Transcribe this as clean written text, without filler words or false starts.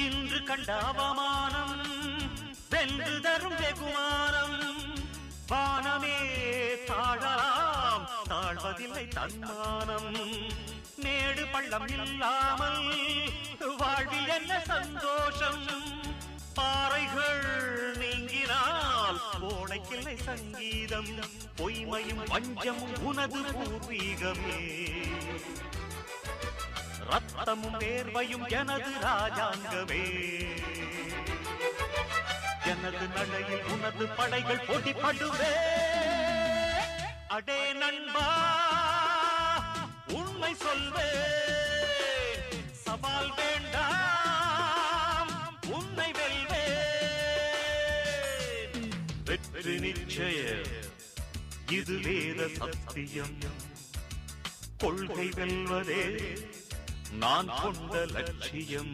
இன்று கண்ட அவமானம் வென்று தரும் வெகுமானம் வானமே தாழலாம் தாழ்வதில்லை தன்மானம் மேடு பள்ளம் இல்லாமல் வாழ்வில் என்ன சந்தோஷம் பாறைகள் நீங்கினால் ஓடைக்கில்லை சங்கீதம் பொய்மையும் வஞ்சமும் உனது பூர்வீகமே ரத்தமும் வேர்வையும் எனது ராஜாங்கமே எனது நடையில் உனது படைகள் போட்டிப்படுவே அடே நண்பா உண்மை சொல்வே சவால் வேண்டாம் உன்னை வெல்வே வெற்றி நிச்சய இது வேத சத்தியம் கொள்கை வெல்வதே நான் கொண்ட லட்சியம்